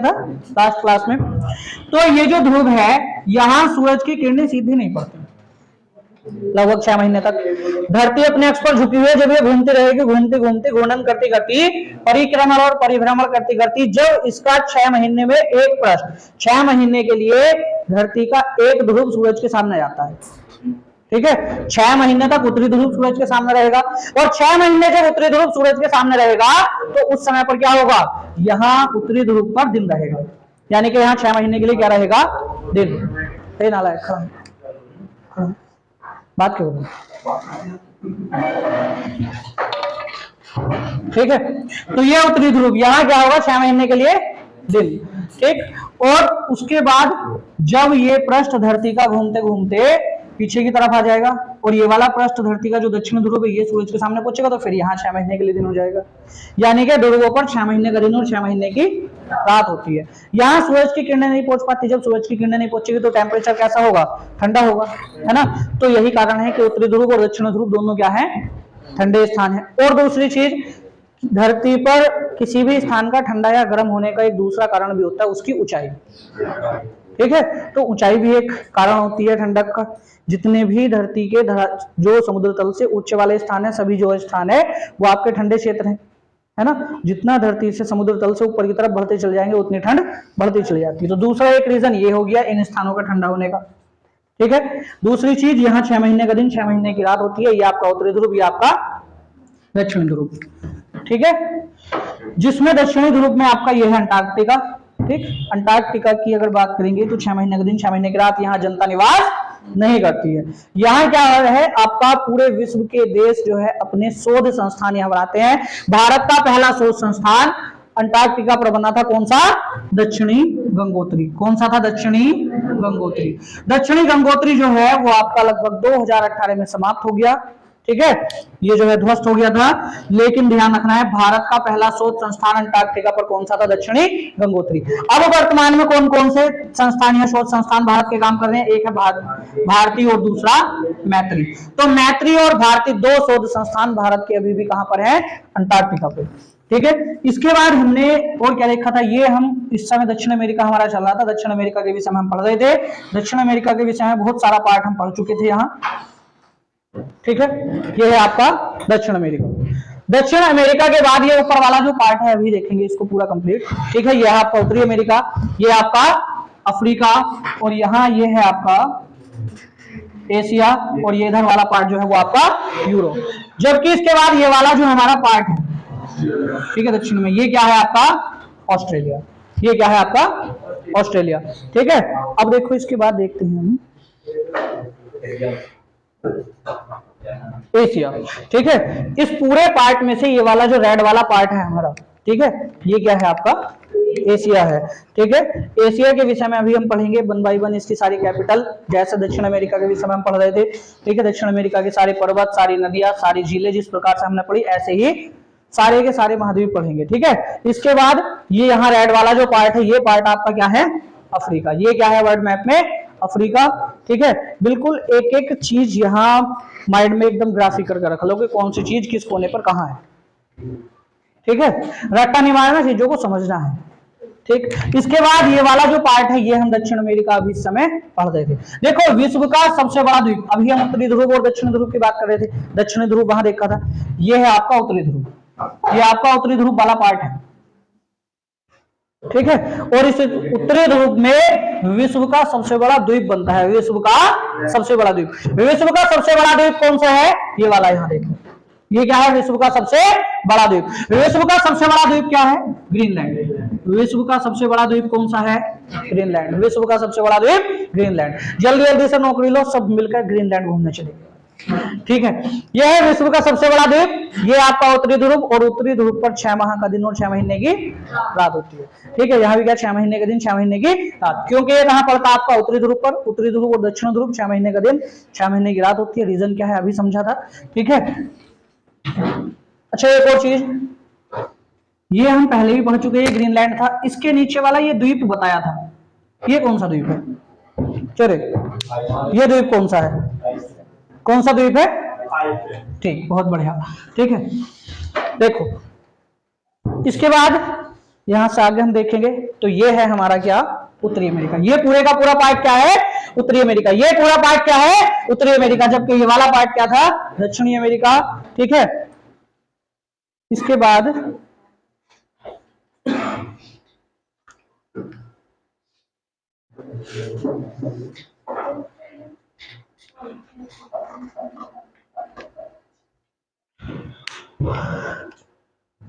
था last class में। तो ये जो ध्रुव है यहां सूरज की किरणें सीधी नहीं पड़ती लगभग 6 महीने तक। धरती अपने अक्ष पर झुकी हुई है, जब ये घूमती रहेगी, घूमती घूमती घूर्णन करती करती परिक्रमण और परिभ्रमण करती करती जब इसका 6 महीने में एक पृष्ठ, 6 महीने के लिए धरती का एक ध्रुव सूरज के सामने आता है। ठीक है, 6 महीने तक उत्तरी ध्रुव सूरज के सामने रहेगा, और 6 महीने जब उत्तरी ध्रुव सूरज के सामने रहेगा तो उस समय पर क्या होगा, यहाँ उत्तरी ध्रुव पर दिन रहेगा, यानी कि यहाँ 6 महीने के लिए क्या रहेगा, दिन। नाला है खड़ा बात क्यों। ठीक है, तो ये उत्तरी ध्रुव, यहाँ क्या होगा 6 महीने के लिए दिन। ठीक, और उसके बाद जब ये पृष्ठ धरती का घूमते घूमते पीछे की तरफ आ जाएगा और ये वाला पृष्ठ धरती का जो दक्षिण ध्रुव है ये सूरज के सामने पहुंचेगा, तो फिर यहाँ 6 महीने के लिए दिन हो जाएगा। यानी कि ध्रुवों पर 6 महीने का दिन और 6 महीने की रात होती है। यहाँ सूरज की किरणें नहीं पहुंच पाती, जब सूरज की किरणें नहीं पहुंचेगी तो टेम्परेचर कैसा होगा, ठंडा होगा, है ना। तो यही कारण है कि उत्तरी ध्रुव और दक्षिण ध्रुव दोनों क्या है, ठंडे स्थान है। और दूसरी चीज, धरती पर किसी भी स्थान का ठंडा या गर्म होने का एक दूसरा कारण भी होता है, उसकी ऊंचाई। ठीक है, तो ऊंचाई भी एक कारण होती है ठंडक का। जितने भी धरती के जो समुद्र तल से उच्च वाले स्थान है, सभी जो स्थान है वो आपके ठंडे क्षेत्र हैं, है ना। जितना धरती से समुद्र तल से ऊपर की तरफ बढ़ते चले जाएंगे उतनी ठंड बढ़ती चली जाती है। तो दूसरा एक रीजन ये हो गया इन स्थानों का ठंडा होने का। ठीक है, दूसरी चीज, यहाँ 6 महीने का दिन 6 महीने की रात होती है। ये आपका उत्तरी ध्रुव, ये आपका दक्षिणी ध्रुव। ठीक है, जिसमें दक्षिणी ध्रुव में आपका ये है अंटार्कटिका। ठीक, अंटार्कटिका की अगर बात करेंगे तो 6 महीने का दिन 6 महीने की रात, यहाँ जनता निवास नहीं करती है। यहाँ क्या है, आपका पूरे विश्व के देश जो है अपने शोध संस्थान यहाँ बनाते हैं। भारत का पहला शोध संस्थान अंटार्कटिका पर बना था, कौन सा, दक्षिणी गंगोत्री। कौन सा था, दक्षिणी गंगोत्री। दक्षिणी गंगोत्री जो है वो आपका लगभग 2018 में समाप्त हो गया। ठीक है, ये जो है ध्वस्त हो गया था। लेकिन ध्यान रखना है, भारत का पहला शोध संस्थान अंटार्कटिका पर कौन सा था, दक्षिणी गंगोत्री। अब वर्तमान में कौन कौन से संस्थान या शोध संस्थान भारत के काम कर रहे हैं, एक है भारती और दूसरा मैत्री। तो मैत्री और भारती दो शोध संस्थान भारत के अभी भी कहां पर है, अंटार्कटिका पे। ठीक है, इसके बाद हमने और क्या देखा था, ये हम इस समय दक्षिण अमेरिका हमारा चल रहा था। दक्षिण अमेरिका के विषय में हम पढ़ रहे थे। दक्षिण अमेरिका के विषय में बहुत सारा पार्ट हम पढ़ चुके थे यहाँ। ठीक है, ये है आपका दक्षिण अमेरिका। दक्षिण अमेरिका के बाद ये ऊपर वाला जो पार्ट है अभी देखेंगे इसको पूरा कंप्लीट। ठीक है, ये है आपका उत्तरी अमेरिका, ये आपका अफ्रीका, और यहाँ ये है आपका एशिया, और ये इधर वाला पार्ट जो है वो आपका यूरोप। जबकि इसके बाद ये वाला जो हमारा पार्ट है, ठीक है, दक्षिण में, ये क्या है आपका ऑस्ट्रेलिया। ये क्या है आपका ऑस्ट्रेलिया। ठीक है, अब देखो इसके बाद देखते हैं हम एशिया। ठीक है, इस पूरे पार्ट में से ये वाला जो रेड वाला पार्ट है हमारा, ठीक है, ये क्या है आपका एशिया है। ठीक है, एशिया के विषय में अभी हम पढ़ेंगे 1 बाय 1 इसकी सारी कैपिटल, जैसे दक्षिण अमेरिका के विषय में हम पढ़ रहे थे। ठीक है, दक्षिण अमेरिका के सारे पर्वत, सारी नदियां, सारी झीलें जिस प्रकार से हमने पढ़ी, ऐसे ही सारे के सारे महाद्वीप पढ़ेंगे। ठीक है, इसके बाद ये यहाँ रेड वाला जो पार्ट है, ये पार्ट आपका क्या है, अफ्रीका। ये क्या है वर्ल्ड मैप में, अफ्रीका। ठीक है, बिल्कुल एक एक चीज यहाँ माइंड में एकदम ग्राफिक करके रख लो कि कौन सी चीज किस कोने पर कहाँ है। ठीक है, रट्टा नहीं मारना, चीजों को समझना है। ठीक, इसके बाद ये वाला जो पार्ट है ये हम दक्षिण अमेरिका अभी इस समय पढ़ रहे थे। देखो, विश्व का सबसे बड़ा द्वीप, अभी हम उत्तरी ध्रुव और दक्षिण ध्रुव की बात कर रहे थे। दक्षिणी ध्रुव वहां देखा था, ये है आपका उत्तरी ध्रुव, ये आपका उत्तरी ध्रुव वाला पार्ट है। ठीक है, और इस उत्तरी ध्रुव में विश्व का सबसे बड़ा द्वीप बनता है। विश्व का सबसे बड़ा द्वीप, विश्व का सबसे बड़ा द्वीप कौन सा है, ये वाला यहाँ देखो, ये क्या है, विश्व का सबसे बड़ा द्वीप। विश्व का सबसे बड़ा द्वीप क्या है, ग्रीनलैंड। विश्व का सबसे बड़ा द्वीप कौन सा है, ग्रीनलैंड। विश्व का सबसे बड़ा द्वीप ग्रीनलैंड। जल्दी जल्दी से नौकरी लो, सब मिलकर ग्रीनलैंड घूमने चलेंगे। ठीक है, यह है विश्व का सबसे बड़ा द्वीप, ये आपका उत्तरी ध्रुव, और उत्तरी ध्रुव पर 6 माह का दिन और 6 महीने की रात होती है। ठीक है, यहाँ भी क्या 6 महीने का दिन 6 महीने की रात, क्योंकि ये कहाँ पड़ता है आपका उत्तरी ध्रुव पर। उत्तरी ध्रुव और दक्षिण ध्रुव 6 महीने का दिन 6 महीने की रात होती है। रीजन क्या है अभी समझा था। ठीक है, अच्छा एक और चीज, ये हम पहले भी पढ़ चुके हैं, ग्रीनलैंड था। इसके नीचे वाला ये द्वीप बताया था, ये कौन सा द्वीप है, चले ये द्वीप कौन सा है, कौन सा द्वीप है, ठीक, बहुत बढ़िया। ठीक है, देखो इसके बाद यहां से आगे हम देखेंगे तो ये है हमारा क्या, उत्तरी अमेरिका। ये पूरे का पूरा पार्ट क्या है, उत्तरी अमेरिका। ये पूरा पार्ट क्या है, उत्तरी अमेरिका, जबकि ये वाला पार्ट क्या था, दक्षिणी अमेरिका। ठीक है, इसके बाद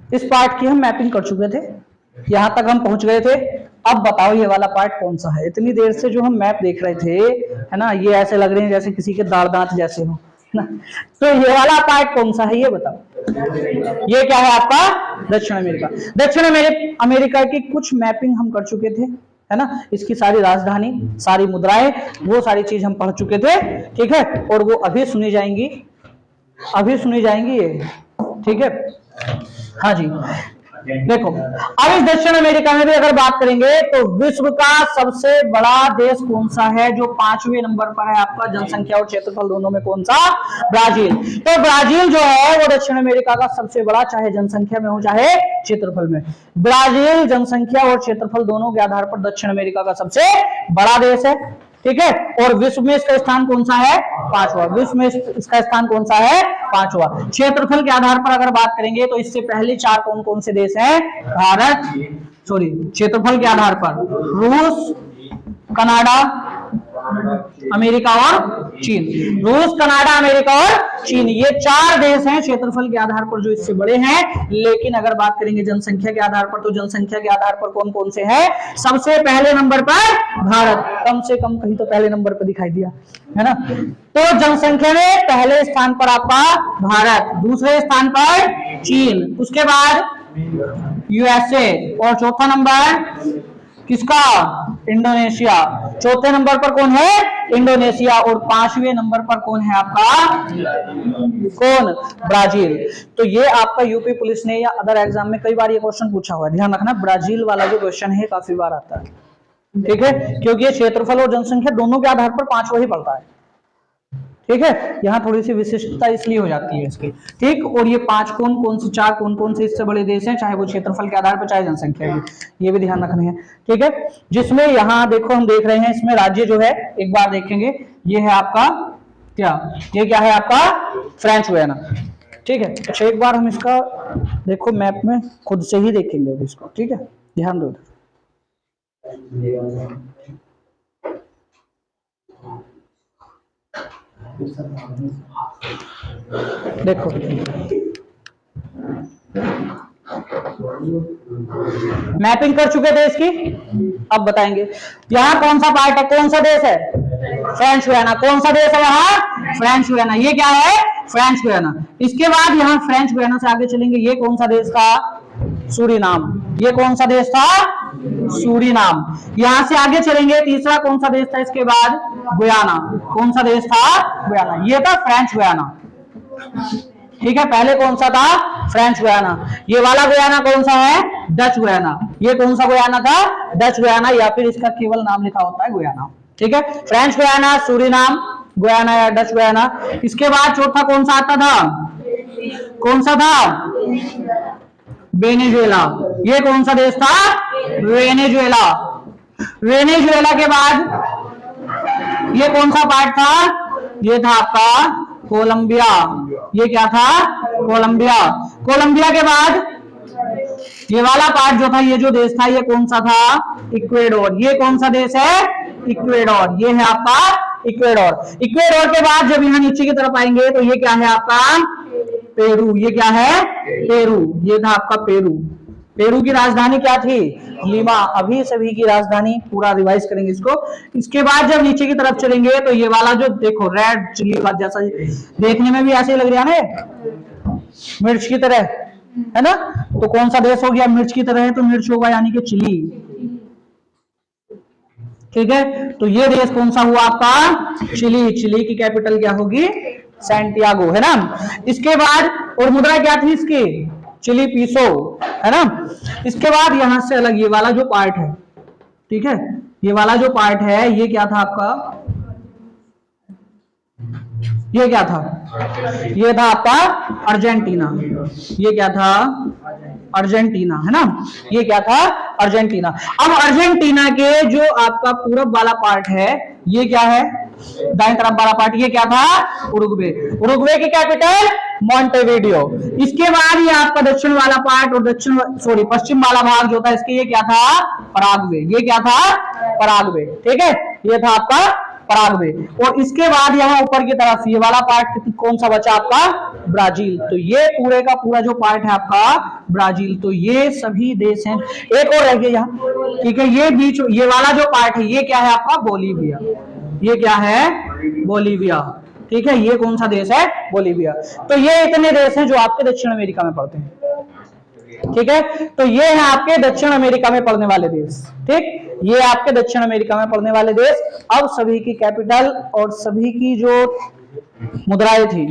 इस पार्ट की हम मैपिंग कर चुके थे, यहां तक हम पहुंच गए थे। अब बताओ ये वाला पार्ट कौन सा है। इतनी देर से जो हम मैप देख रहे थे, है ना, ये ऐसे लग रहे हैं जैसे किसी के दाढ़ दांत जैसे हो ना। तो ये वाला पार्ट कौन सा है ये बताओ। ये क्या है आपका, दक्षिण अमेरिका। दक्षिण अमेरिका की कुछ मैपिंग हम कर चुके थे, है ना। इसकी सारी राजधानी, सारी मुद्राएं, वो सारी चीज हम पढ़ चुके थे। ठीक है, और वो अभी सुनी जाएंगी, अभी सुनी जाएंगी ये। ठीक है, हाँ जी। देखो अब इस दक्षिण अमेरिका में भी अगर बात करेंगे तो विश्व का सबसे बड़ा देश कौन सा है, जो 5वें नंबर पर है आपका जनसंख्या और क्षेत्रफल दोनों में, कौन सा, ब्राजील। तो ब्राजील जो है वो दक्षिण अमेरिका का सबसे बड़ा, चाहे जनसंख्या में हो चाहे क्षेत्रफल में। ब्राजील जनसंख्या और क्षेत्रफल दोनों के आधार पर दक्षिण अमेरिका का सबसे बड़ा देश है। ठीक है, और विश्व में इसका स्थान कौन सा है, 5वां। विश्व में इसका स्थान कौन सा है, 5वां। क्षेत्रफल के आधार पर अगर बात करेंगे तो इससे पहले 4 कौन कौन से देश हैं, भारत, सॉरी, क्षेत्रफल के आधार पर रूस, कनाडा, अमेरिका और चीन। रूस, कनाडा, अमेरिका और चीन, ये 4 देश हैं क्षेत्रफल के आधार पर जो इससे बड़े हैं। लेकिन अगर बात करेंगे जनसंख्या के आधार पर, तो जनसंख्या के आधार पर कौन कौन से हैं, सबसे पहले नंबर पर भारत, कम से कम कहीं तो पहले नंबर पर दिखाई दिया, है ना। तो जनसंख्या में पहले स्थान पर आपका भारत, दूसरे स्थान पर चीन, उसके बाद यूएसए, और चौथा नंबर किसका, इंडोनेशिया। चौथे नंबर पर कौन है, इंडोनेशिया, और 5वें नंबर पर कौन है आपका, कौन, ब्राजील। तो ये आपका यूपी पुलिस ने या अदर एग्जाम में कई बार ये क्वेश्चन पूछा हुआ है, ध्यान रखना। ब्राजील वाला जो क्वेश्चन है काफी बार आता है, ठीक है, क्योंकि ये क्षेत्रफल और जनसंख्या दोनों के आधार पर 5वां ही पड़ता है। ठीक है, यहाँ थोड़ी सी विशिष्टता इसलिए हो जाती है इसकी। ठीक, और ये 5 कौन कौन से, 4 कौन कौन से इससे बड़े देश हैं, चाहे वो क्षेत्रफल के आधार पर चाहे जनसंख्या के, ये भी ध्यान रखने हैं। ठीक है, जिसमें यहाँ देखो हम देख रहे हैं, इसमें राज्य जो है एक बार देखेंगे, ये है आपका क्या, ये क्या है आपका, फ्रेंच गुयाना। ठीक है, अच्छा एक बार हम इसका देखो मैप में खुद से ही देखेंगे इसको। ठीक है, ध्यान दो। देखो मैपिंग कर चुके थे इसकी, अब बताएंगे यहाँ कौन सा पार्ट है, कौन सा देश है, फ्रेंच गुयाना। कौन सा देश है यहाँ, फ्रेंच गुयाना। ये क्या है, फ्रेंच गुयाना। इसके बाद यहाँ फ्रेंच गुयाना से आगे चलेंगे, ये कौन सा देश था, सूरीनाम। ये कौन सा देश था, सूरीनाम। यहां से आगे चलेंगे, तीसरा कौन सा देश था इसके बाद, गुयाना। कौन सा देश था, गुयाना। ये था फ्रेंच गुयाना। ठीक है, पहले कौन सा था, फ्रेंच गुयाना। ये वाला गुयाना कौन सा है, डच गुयाना। ये कौन सा गुयाना था, डच गुयाना, या फिर इसका केवल नाम लिखा होता है गुयाना। ठीक है, फ्रेंच गुयाना, सूरीनाम, गुयाना या डच गुयाना। इसके बाद चौथा कौन सा आता था, कौन सा था, वेनेजुएला। ये कौन सा देश था, वेनेजुएला। वेनेजुएला के बाद ये कौन सा पार्ट था, ये था आपका कोलंबिया। ये क्या था, कोलंबिया। कोलंबिया के बाद ये वाला पार्ट जो था, ये जो देश था, ये कौन सा था, इक्वेडोर। ये कौन सा देश है, इक्वेडोर। ये है आपका इक्वेडोर। इक्वेडोर के बाद जब यहाँ नीचे की तरफ आएंगे तो ये क्या है आपका, पेरू। ये क्या है, पेरू। ये था आपका पेरू। पेरू की राजधानी क्या थी, लीमा। अभी सभी की राजधानी पूरा रिवाइज करेंगे इसको। इसके बाद जब नीचे की तरफ चलेंगे तो ये वाला जो देखो रेड चिली का जैसा, देखने में भी ऐसे ही लग रहा है ना, मिर्च की तरह, है ना। तो कौन सा देश हो गया, मिर्च की तरह है तो मिर्च होगा यानी कि चिली। ठीक है, तो ये देश कौन सा हुआ आपका, चिली। चिली की कैपिटल क्या होगी, सैंटियागो, है ना। इसके बाद और मुद्रा क्या थी इसकी, चिली पीसो, है ना। इसके बाद यहां से अलग ये वाला जो पार्ट है, ठीक है, ये वाला जो पार्ट है, ये क्या था आपका, ये क्या था, ये था आपका अर्जेंटीना। ये क्या था, अर्जेंटीना, है ना, ये क्या था, अर्जेंटीना। अब अर्जेंटीना के जो आपका पूरब वाला पार्ट है ये क्या है, दाएं तरफ वाला पार्ट, ये क्या था, उरुग्वे। उरुग्वे की कैपिटल मॉन्टेविडियो। इसके बाद ये आपका दक्षिण वाला पार्ट और पश्चिम वाला भाग जो था इसके, ये क्या था, पराग्वे। ये क्या था, पराग्वे, ठीक है, ये था आपका पराग्वे। और इसके बाद यहाँ ऊपर की तरफ ये वाला पार्ट कौन सा बचा आपका, ब्राजील। तो ये पूरे का पूरा जो पार्ट है आपका ब्राजील। तो ये सभी देश हैं। एक और रह गया यहाँ, ठीक है, ये बीच ये वाला जो पार्ट है ये क्या है आपका, बोलीविया। ये क्या है, बोलीविया, ठीक है, ये कौन सा देश है, बोलीविया। तो ये इतने देश हैं जो आपके दक्षिण अमेरिका में पड़ते हैं, ठीक है। तो ये है आपके दक्षिण अमेरिका में पड़ने वाले देश, ठीक, ये आपके दक्षिण अमेरिका में पड़ने वाले देश। अब सभी की कैपिटल और सभी की जो मुद्राएं थी,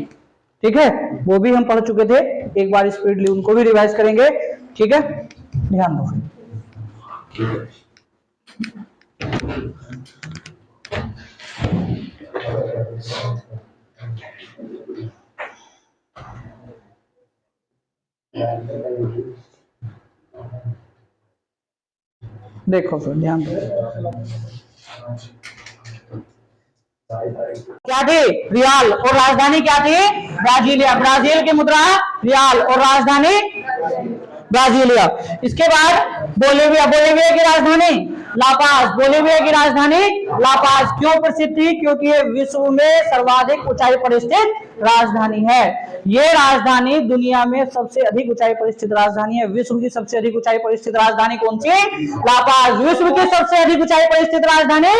ठीक है, वो भी हम पढ़ चुके थे, एक बार स्पीडली उनको भी रिवाइज करेंगे, ठीक है, ध्यान दो। देखो फिर ध्यान दो, क्या थी, रियाल, और राजधानी क्या थी, ब्राजीलिया। ब्राजील की मुद्रा रियाल और राजधानी ब्राजीलिया। इसके बाद बोलीविया, बोलीविया की राजधानी लापाज। बोलीविया की राजधानी लापाज क्यों प्रसिद्ध थी, क्योंकि ये विश्व में सर्वाधिक ऊंचाई पर स्थित राजधानी है। ये राजधानी दुनिया में सबसे अधिक ऊंचाई पर स्थित राजधानी है। विश्व की सबसे अधिक ऊंचाई पर स्थित राजधानी कौन सी, लापाज। विश्व की सबसे अधिक ऊंचाई पर स्थित राजधानी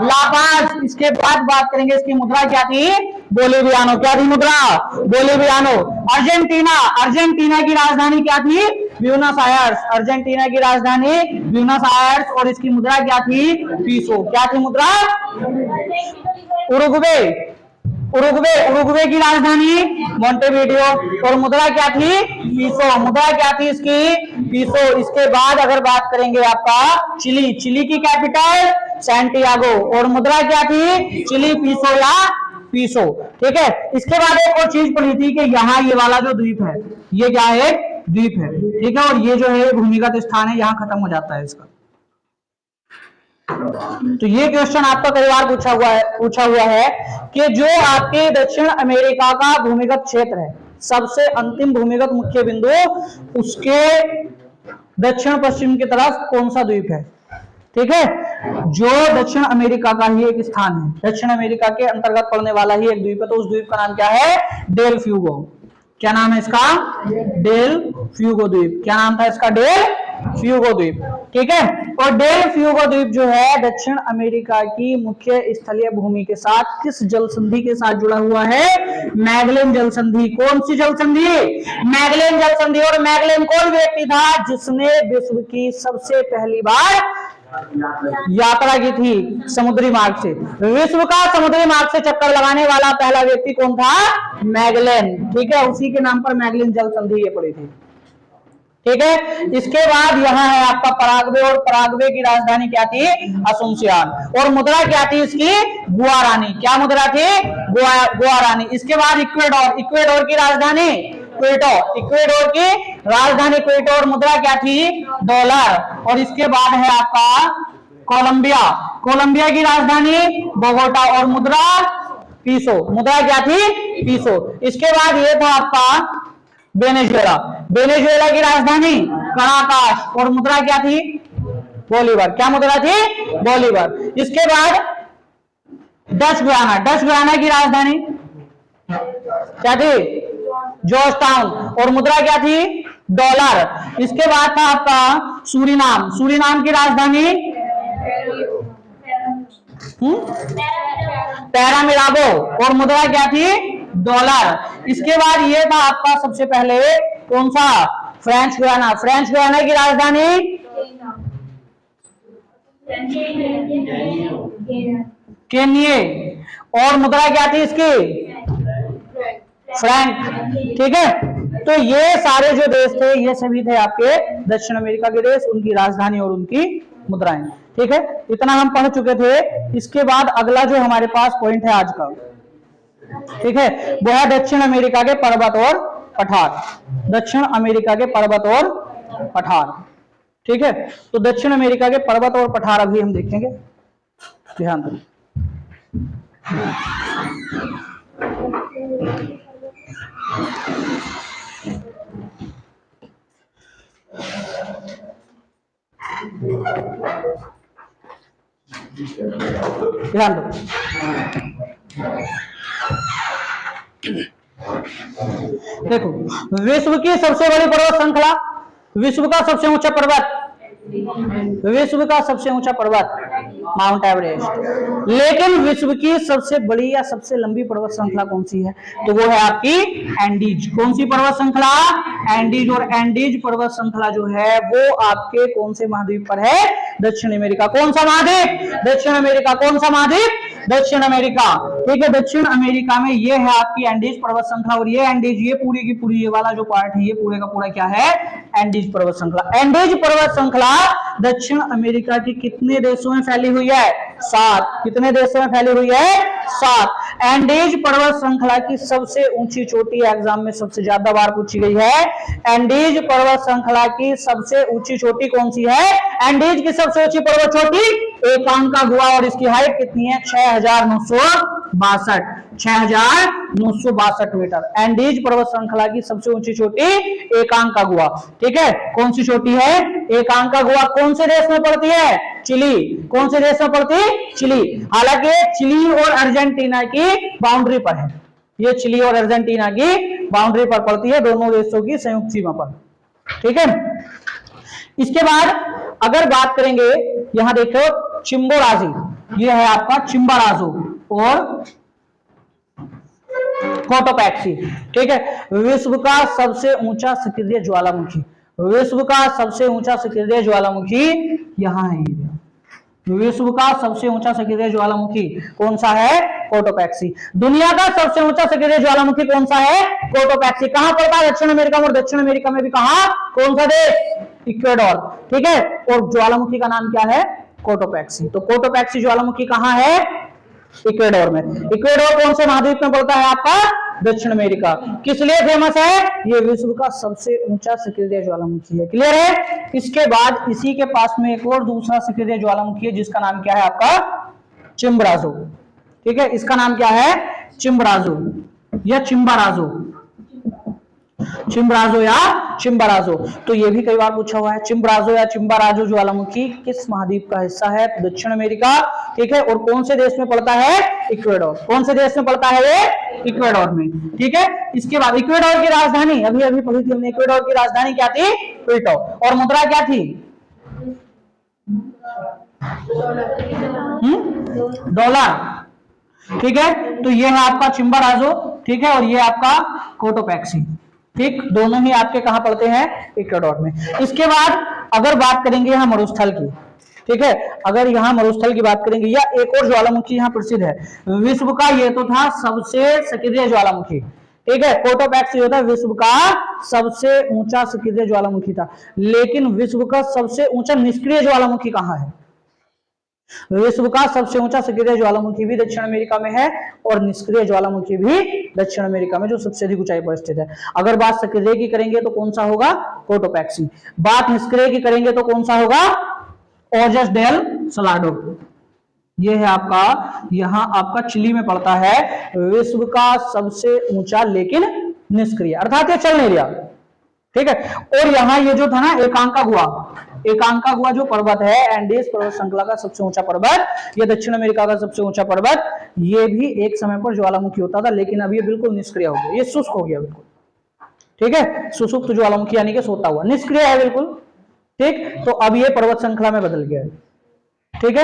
लापाज। इसके बाद बात करेंगे इसकी मुद्रा क्या थी, बोलीवियानो। क्या थी मुद्रा, बोलीवियानो। अर्जेंटीना, अर्जेंटीना की राजधानी क्या थी, ब्यूनस आयर्स। अर्जेंटीना की राजधानी ब्यूनस आयर्स और इसकी मुद्रा क्या थी, पीसो। क्या थी मुद्रा, उरुग्वे, उरुग्वे, उरुग्वे की राजधानी मोंटेविडियो और मुद्रा क्या थी, पीसो। मुद्रा क्या थी इसकी, पीसो। इसके बाद अगर बात करेंगे आपका चिली, चिली की कैपिटल सैंटियागो और मुद्रा क्या थी, चिली पीसो या पीसो, ठीक है। इसके बाद एक और चीज पढ़ी थी कि यहाँ ये वाला जो द्वीप है ये क्या है, द्वीप है, ठीक है, और ये जो है भूमिगत स्थान है, यहाँ खत्म हो जाता है इसका। तो ये क्वेश्चन आपका कई बार पूछा हुआ है कि जो आपके दक्षिण अमेरिका का भूमिगत क्षेत्र है, सबसे अंतिम भूमिगत मुख्य बिंदु, उसके दक्षिण पश्चिम की तरफ कौन सा द्वीप है, ठीक है, जो दक्षिण अमेरिका का ही एक स्थान है, दक्षिण अमेरिका के अंतर्गत पड़ने वाला ही एक द्वीप है। तो उस द्वीप का नाम क्या है, डेल फ्यूगो। क्या नाम है इसका, डेल फ्यूगो द्वीप। क्या नाम था इसका, डेल फ्यूगो द्वीप, ठीक है। और डेल फ्यूगो द्वीप जो है दक्षिण अमेरिका की मुख्य स्थलीय भूमि के साथ किस जल संधि के साथ जुड़ा हुआ है, मैगलेन जल संधि। कौन सी जल संधि, मैगलेन जल संधि। और मैगलेन कौन व्यक्ति था, जिसने विश्व की सबसे पहली बार यात्रा की थी समुद्री मार्ग से। विश्व का समुद्री मार्ग से चक्कर लगाने वाला पहला व्यक्ति कौन था, मैगलेन, ठीक है, उसी के नाम पर मैगलेन जल संधि ये पड़ी थी, ठीक है। इसके बाद यहाँ है आपका पराग्वे और पराग्वे की राजधानी क्या थी, असुंसियान। और मुद्रा क्या थी इसकी, गुआरानी। क्या मुद्रा थी, गुआरानी। इसके बाद इक्वेडोर, इक्वेडोर की राजधानी क्वेटो, इक्वेडोर की राजधानी क्वेटो और मुद्रा क्या थी, डॉलर। और इसके बाद है आपका कोलंबिया, कोलंबिया की राजधानी बोगोटा और मुद्रा पीसो। मुद्रा क्या थी, पीसो। इसके बाद ये था आपका वेनेजुएला, वेनेजुएला की राजधानी कराकास और मुद्रा क्या थी, बोलीवर। क्या मुद्रा थी, बोलीवर। इसके बाद डच गुयाना, डच गुयाना की राजधानी क्या थी, जॉर्जटाउन और मुद्रा क्या थी, डॉलर। इसके बाद था आपका सूरीनाम, सूरीनाम की राजधानी पैरामिराबो और मुद्रा क्या थी, डॉलर। इसके बाद ये था आपका सबसे पहले कौन सा, फ्रेंच गुयाना। फ्रेंच गुयाना की राजधानी केन्ये और मुद्रा क्या थी इसकी, फ्रैंक, ठीक है। तो ये सारे जो देश थे ये सभी थे आपके दक्षिण अमेरिका के देश, उनकी राजधानी और उनकी मुद्राएं, ठीक है। इतना हम पढ़ चुके थे। इसके बाद अगला जो हमारे पास पॉइंट है आज का, ठीक है, वो है दक्षिण अमेरिका के पर्वत और पठार। दक्षिण अमेरिका के पर्वत और पठार। ठीक है, तो दक्षिण अमेरिका के पर्वत और पठार अभी हम देखेंगे, ध्यान दो। ध्यान दो, देखो विश्व की सबसे बड़ी पर्वत श्रृंखला, विश्व का सबसे ऊंचा पर्वत, विश्व का सबसे ऊंचा पर्वत माउंट एवरेस्ट। लेकिन विश्व की सबसे बड़ी या सबसे लंबी पर्वत श्रृंखला कौन सी है? तो वो है आपकी एंडीज। कौन सी पर्वत श्रृंखला? एंडीज। और एंडीज पर्वत श्रृंखला जो है वो आपके कौन से महाद्वीप पर है? दक्षिण अमेरिका। कौन सा महाद्वीप? दक्षिण अमेरिका। कौन सा महाद्वीप? दक्षिण अमेरिका। ठीक है, दक्षिण अमेरिका में ये है आपकी एंडीज पर्वत श्रृंखला। और ये एंडीज, ये पूरी की पूरी, ये वाला जो पार्ट है, ये पूरे का पूरा क्या है? एंडीज पर्वत श्रृंखला। एंडीज पर्वत श्रृंखला दक्षिण अमेरिका के कितने देशों में फैली हुई है? 7। कितने देशों में फैली हुई है? 7। एंडीज पर्वत श्रृंखला की सबसे ऊंची चोटी, एग्जाम में सबसे ज्यादा बार पूछी गई है, एंडीज पर्वत श्रृंखला की सबसे ऊंची चोटी कौन सी है? एंडीज की सबसे ऊंची पर्वत चोटी एकांकागुआ। और इसकी हाइट कितनी है? 6962, 6962 मीटर। एंडीज पर्वत श्रृंखला की सबसे ऊंची चोटी एकांकागुआ। ठीक है, कौन सी चोटी है? एकांकागुआ। कौन से देश में पड़ती है? चिली। कौन से देश में पड़ती है? चिली। हालांकि चिली और अर्जेंटीना की बाउंड्री पर है, ये चिली और अर्जेंटीना की बाउंड्री पर पड़ती है, दोनों देशों की संयुक्त सीमा पर। ठीक है, इसके बाद अगर बात करेंगे, यहां देखो चिम्बोराजी, ये है आपका चिम्बाराजो और कोटोपैक्सी। ठीक है, विश्व का सबसे ऊंचा सक्रिय ज्वालामुखी, विश्व का सबसे ऊंचा सक्रिय ज्वालामुखी यहां है। विश्व का सबसे ऊंचा सक्रिय ज्वालामुखी कौन सा है? कोटोपैक्सी। दुनिया का सबसे ऊंचा सक्रिय ज्वालामुखी कौन सा है? कोटोपैक्सी। कहां पड़ता है? दक्षिण अमेरिका में। और दक्षिण अमेरिका में भी कहां? कौन सा देश? इक्वेडोर। ठीक है, और ज्वालामुखी का नाम क्या है? कोटोपैक्सी। तो कोटोपैक्सी ज्वालामुखी कहां है? इक्वेडोर में। इक्वेडोर कौन से महाद्वीप में पड़ता है आपका? दक्षिण अमेरिका। किस लिए फेमस है? ये विश्व का सबसे ऊंचा सक्रिय ज्वालामुखी है। क्लियर है? इसके बाद इसी के पास में एक और दूसरा सक्रिय ज्वालामुखी है, जिसका नाम क्या है आपका? चिम्बराजो। ठीक है, इसका नाम क्या है? चिम्बराजो या चिम्बाराजो, चिम्बराजो या चिम्बाराजो। तो ये भी कई बार पूछा हुआ है, चिम्बराजो या चिम्बाराजो ज्वालामुखी किस महाद्वीप का हिस्सा है? तो दक्षिण अमेरिका। ठीक है, और कौन से देश में पड़ता है? इक्वेडोर। कौन से देश में पड़ता है ये? इक्वेडोर में। ठीक है, इसके बाद इक्वेडोर की राजधानी अभी अभी पढ़ी थी हमने, इक्वेडोर की राजधानी क्या थी? क्विटो। और मुद्रा क्या थी? डॉलर। ठीक है, तो ये है आपका चिम्बाराजो। ठीक है, और ये आपका कोटोपैक्सी। ठीक, दोनों ही आपके कहां पड़ते हैं? इक्वेडोर में। इसके बाद अगर बात करेंगे यहाँ मरुस्थल की, ठीक है, अगर यहाँ मरुस्थल की बात करेंगे, या एक और ज्वालामुखी यहाँ प्रसिद्ध है विश्व का, ये तो था सबसे सक्रिय ज्वालामुखी। ठीक है, कोटोपैक्सी होता है विश्व का सबसे ऊंचा सक्रिय ज्वालामुखी था। लेकिन विश्व का सबसे ऊंचा निष्क्रिय ज्वालामुखी कहाँ है? विश्व का सबसे ऊंचा सक्रिय ज्वालामुखी भी दक्षिण अमेरिका में है, और निष्क्रिय ज्वालामुखी भी दक्षिण अमेरिका में, जो सबसे अधिक ऊंचाई पर स्थित है। अगर बात सक्रिय की करेंगे तो कौन सा होगा? कोटोपैक्सी। बात निष्क्रिय की करेंगे तो कौन सा होगा? ओजस डेल सलाडो। ये है आपका, यहां आपका चिली में पड़ता है, विश्व का सबसे ऊंचा लेकिन निष्क्रिय, अर्थात ये चल नहीं रहा। ठीक है, और यहाँ ये जो था ना एकांकागुआ, एकांकागुआ जो पर्वत है, एंडीज पर्वत श्रृंखला का सबसे ऊंचा पर्वत, ये दक्षिण अमेरिका का सबसे ऊंचा पर्वत, ये भी एक समय पर ज्वालामुखी होता था, लेकिन अब ये बिल्कुल निष्क्रिय हो गया, ये शुष्क हो गया बिल्कुल। ठीक है, सुसुप्त ज्वालामुखी यानी कि सोता हुआ, निष्क्रिय है बिल्कुल। ठीक, तो अब ये पर्वत श्रृंखला में बदल गया है। ठीक है,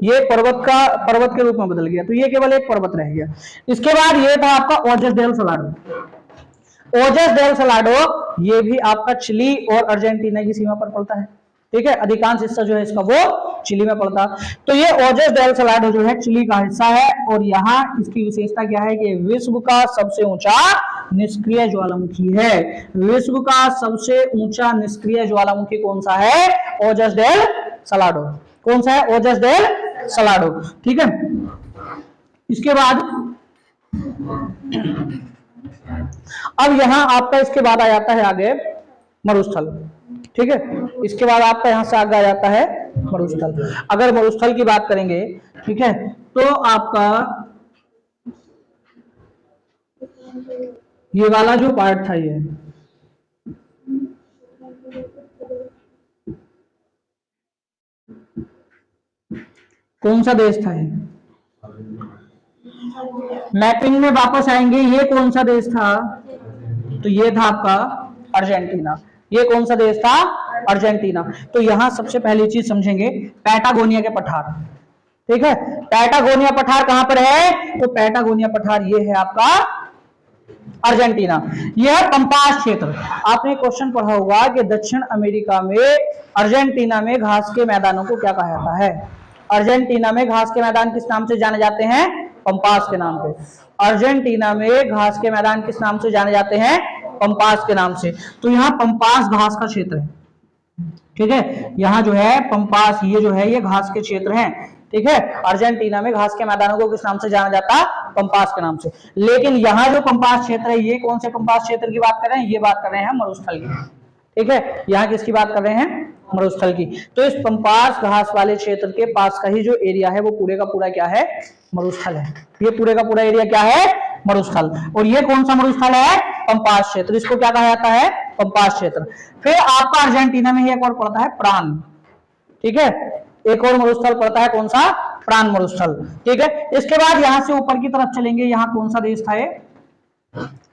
ये पर्वत के रूप में बदल गया, तो ये केवल एक पर्वत रह गया। इसके बाद ये था आपका ओजस डेल सलाडो। ओजस डेल सलाडो ये भी आपका चिली और अर्जेंटीना की सीमा पर पड़ता है। ठीक है, अधिकांश हिस्सा जो है इसका वो चिली में पड़ता है। तो ये ओजस डेल सलाडो जो है चिली का हिस्सा है, और यहाँ इसकी विशेषता क्या है कि विश्व का सबसे ऊंचा निष्क्रिय ज्वालामुखी है। विश्व का सबसे ऊंचा निष्क्रिय ज्वालामुखी कौन सा है? ओजस डेल सलाडो। कौन सा है? ओजस डेल सलाडो। ठीक है, इसके बाद अब यहां आपका इसके बाद आ जाता है आगे मरुस्थल। ठीक है, इसके बाद आपका यहां से आगे आ जाता है मरुस्थल। अगर मरुस्थल की बात करेंगे, ठीक है, तो आपका ये वाला जो पार्ट था, ये कौन सा देश था? ये मैपिंग में वापस आएंगे, ये कौन सा देश था? तो ये था आपका अर्जेंटीना। ये कौन सा देश था? अर्जेंटीना। तो यहां सबसे पहली चीज समझेंगे पैटागोनिया के पठार। ठीक है, पैटागोनिया पठार कहां पर है? तो पैटागोनिया पठार ये है आपका अर्जेंटीना। यह है पंपास क्षेत्र। आपने क्वेश्चन पढ़ा होगा कि दक्षिण अमेरिका में अर्जेंटीना में घास के मैदानों को क्या कहा जाता है? अर्जेंटीना में घास के मैदान किस नाम से जाने जाते हैं? पंपास के नाम पे। अर्जेंटीना में घास के मैदान किस नाम से जाने जाते हैं? पंपास के नाम से। तो यहाँ पंपास घास का क्षेत्र है। ठीक है, यहाँ जो है पंपास, ये जो है ये घास के क्षेत्र हैं। ठीक है, अर्जेंटीना में घास के मैदानों को किस नाम से जाना जाता? पंपास के नाम से। लेकिन यहाँ जो पंपास क्षेत्र है, ये कौन से पंपास क्षेत्र की बात कर रहे हैं? ये बात कर रहे हैं मरुस्थल की। ठीक है, यहाँ किसकी बात कर रहे हैं? मरुस्थल की। तो इस पंपास घास वाले क्षेत्र के पास का ही जो एरिया है वो पूरे का पूरा क्या है? मरुस्थल है। ये पूरे का पूरा एरिया क्या है? मरुस्थल। और ये कौन सा मरुस्थल है? पंपास क्षेत्र। इसको क्या कहा जाता है? पंपास क्षेत्र। फिर आपका अर्जेंटीना में एक और पड़ता है प्राण। ठीक है, एक और मरुस्थल पड़ता है, कौन सा? प्राण मरुस्थल। ठीक है, इसके बाद यहां से ऊपर की तरफ चलेंगे, यहाँ कौन सा देश था? ये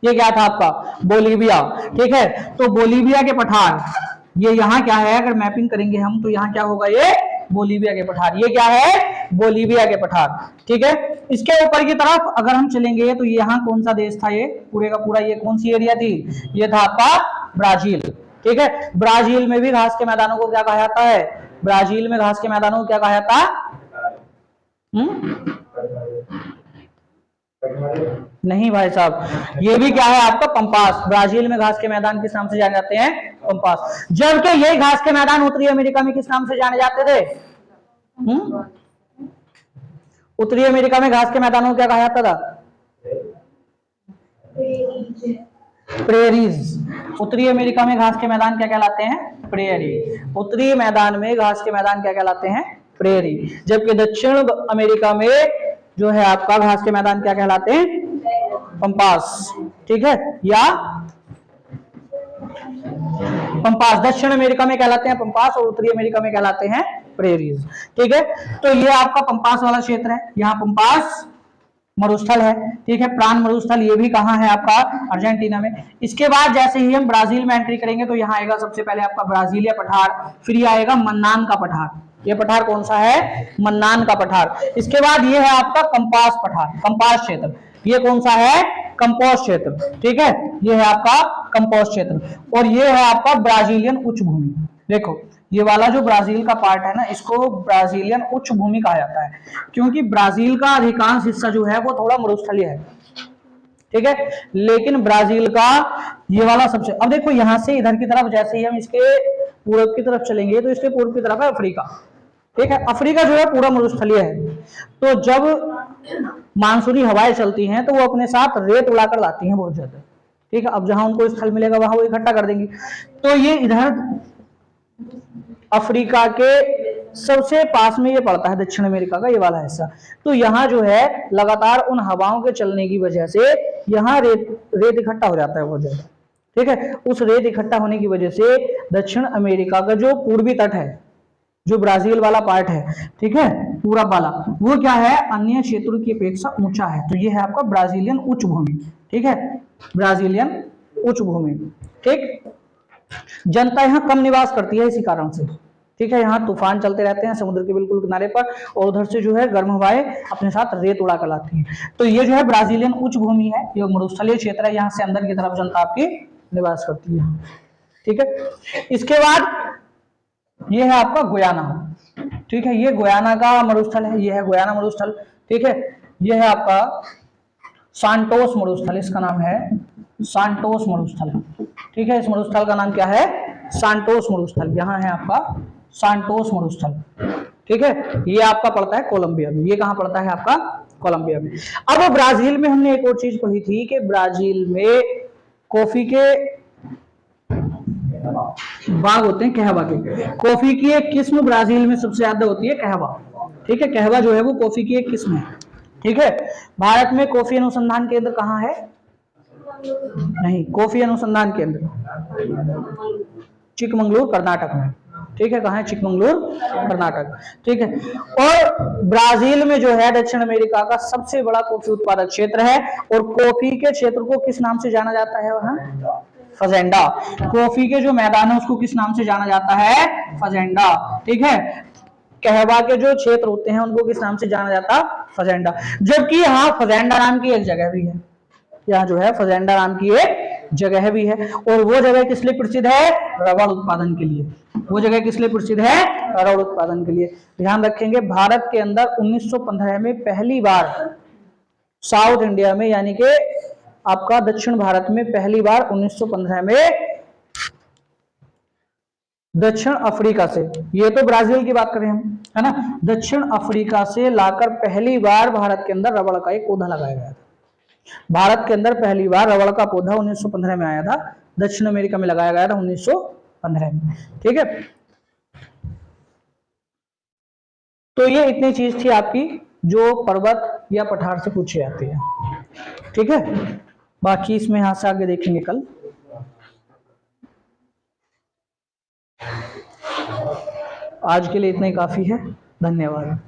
क्या था आपका? बोलीविया। ठीक है, तो बोलीविया के पठार ये यहाँ क्या है? अगर मैपिंग करेंगे हम तो यहाँ क्या होगा? ये बोलीविया के पठार। ये क्या है? बोलीविया के पठार। ठीक है, इसके ऊपर की तरफ अगर हम चलेंगे तो यहाँ कौन सा देश था? ये पूरे का पूरा, ये कौन सी एरिया थी? ये था आपका ब्राजील। ठीक है, ब्राजील में भी घास के मैदानों को क्या कहा जाता है? ब्राजील में घास के मैदानों को क्या कहा जाता है? नहीं भाई साहब, ये भी क्या है आपका? पंपास। ब्राजील में घास के मैदान किस नाम से जाने जाते हैं? पंपास। जबकि यही घास के मैदान उत्तरी अमेरिका में किस नाम से जाने जाते थे? उत्तरी अमेरिका में घास के मैदानों को क्या कहा जाता था? प्रेरीज। उत्तरी अमेरिका में घास के मैदान क्या कहलाते हैं? प्रेरी। उत्तरी मैदान में घास के मैदान क्या कहलाते हैं? प्रेरी। जबकि दक्षिण अमेरिका में जो है आपका घास के मैदान क्या कहलाते हैं? पंपास। ठीक है, या पंपास। दक्षिण अमेरिका में कहलाते हैं पंपास और उत्तरी अमेरिका में कहलाते हैं प्रेरीज। ठीक है, तो ये आपका पंपास वाला क्षेत्र है। यहाँ पंपास मरुस्थल है। ठीक है, प्राण मरुस्थल ये भी कहाँ है आपका? अर्जेंटीना में। इसके बाद जैसे ही हम ब्राजील में एंट्री करेंगे तो यहाँ आएगा सबसे पहले आपका ब्राजीलिया पठार, फिर ये आएगा मन्नान का पठार। ये पठार कौन सा है? मन्नान का पठार। इसके बाद ये है आपका कंपास पठार, कंपास क्षेत्र। ये कौन सा है? कंपोस्ट क्षेत्र। ठीक है, ये है आपका कंपोस्ट क्षेत्र। और ये है आपका ब्राजीलियन उच्च भूमि। देखो ये वाला जो ब्राजील का पार्ट है ना, इसको ब्राजीलियन उच्च भूमि कहा जाता है, क्योंकि ब्राजील का अधिकांश हिस्सा जो है वो थोड़ा मरुस्थलीय है। ठीक है, लेकिन ब्राजील का ये वाला सबसे, अब देखो यहां से इधर की तरफ जैसे ही हम इसके पूर्व की तरफ चलेंगे तो इसके पूर्व की तरफ है अफ्रीका। ठीक है, अफ्रीका जो है पूरा मरुस्थलीय है। तो जब मानसूनी हवाएं चलती हैं तो वो अपने साथ रेत उड़ाकर लाती हैं बहुत ज्यादा। ठीक है, अब जहां उनको स्थल मिलेगा वहां वो इकट्ठा कर देंगी। तो ये इधर अफ्रीका के सबसे पास में ये पड़ता है, दक्षिण अमेरिका का ये वाला हिस्सा। तो यहाँ जो है लगातार उन हवाओं के चलने की वजह से यहाँ रेत इकट्ठा हो जाता है बहुत ज्यादा। ठीक है, उस रेत इकट्ठा होने की वजह से दक्षिण अमेरिका का जो पूर्वी तट है, जो ब्राजील वाला पार्ट है, ठीक है, पूरब वाला, वो क्या है? अन्य क्षेत्रों की अपेक्षा ऊंचा है। तो ये है आपका ब्राजीलियन उच्च भूमि। ठीक है, ब्राजीलियन उच्च भूमि। ठीक, जनता यहाँ कम निवास करती है इसी कारण से। ठीक है, यहाँ तूफान चलते रहते हैं समुद्र के बिल्कुल किनारे पर, और उधर से जो है गर्म हवाएं अपने साथ रेत उड़ा कर लाती हैं। तो ये जो है ब्राजीलियन उच्च भूमि है, ये मरुस्थलीय क्षेत्र है, यहाँ से अंदर की तरफ जनता आपकी निवास करती है। ठीक है, इसके बाद ये है आपका गुयाना। ठीक है, ये गुयाना का मरुस्थल है, ये है गुयाना मरुस्थल। ठीक है, ये है आपका सांटोस मरुस्थल, इसका नाम है सांटोस मरुस्थल। ठीक है, इस मरुस्थल का नाम क्या है? सांटोस मरुस्थल। यहाँ है आपका सांटोस मरुस्थल। ठीक है, ये आपका पड़ता है कोलंबिया में। ये कहाँ पड़ता है आपका? कोलंबिया में। अब ब्राजील में हमने एक और चीज पढ़ी थी कि ब्राजील में कॉफी के बाग होते हैं कहवा के। कॉफी की एक किस्म ब्राजील में सबसे ज्यादा होती है कहवा। ठीक है, कहवा जो है वो कॉफी की एक किस्म है। ठीक है, भारत में कॉफी अनुसंधान केंद्र कहाँ है? नहीं, कॉफी अनुसंधान केंद्र चिकमंगलुरु कर्नाटक में। ठीक है, कहाँ है? चिकमंगलुरु कर्नाटक। ठीक है, और ब्राजील में जो है दक्षिण अमेरिका का सबसे बड़ा कॉफी उत्पादक क्षेत्र है, और कॉफी के क्षेत्र को किस नाम से जाना जाता है वहां? फजेंडा। कॉफी के जो मैदान है उसको किस नाम से जाना जाता है? फजेंडा। ठीक है, कहवा के जो क्षेत्र होते हैं उनको किस नाम से जाना जाता? फजेंडा। जबकि यहाँ फजेंडा नाम की एक जगह भी है, यहाँ जो है फजेंडा नाम की एक जगह भी है, और वो जगह किस लिए प्रसिद्ध है? रबड़ उत्पादन के लिए। वो जगह किस लिए प्रसिद्ध है? रबड़ उत्पादन के लिए। ध्यान रखेंगे, भारत के अंदर 1915 में पहली बार साउथ इंडिया में, यानी कि आपका दक्षिण भारत में पहली बार 1915 में दक्षिण अफ्रीका से, ये तो ब्राजील की बात करें हम, है ना, दक्षिण अफ्रीका से लाकर पहली बार भारत के अंदर रबड़ का एक पौधा लगाया गया था। भारत के अंदर पहली बार रबड़ का पौधा 1915 में आया था, दक्षिण अमेरिका में लगाया गया था 1915 में। ठीक है, तो ये इतनी चीज थी आपकी जो पर्वत या पठार से पूछी जाती है। ठीक है, बाकी इसमें यहां से आगे देखेंगे कल। आज के लिए इतना ही काफी है, धन्यवाद।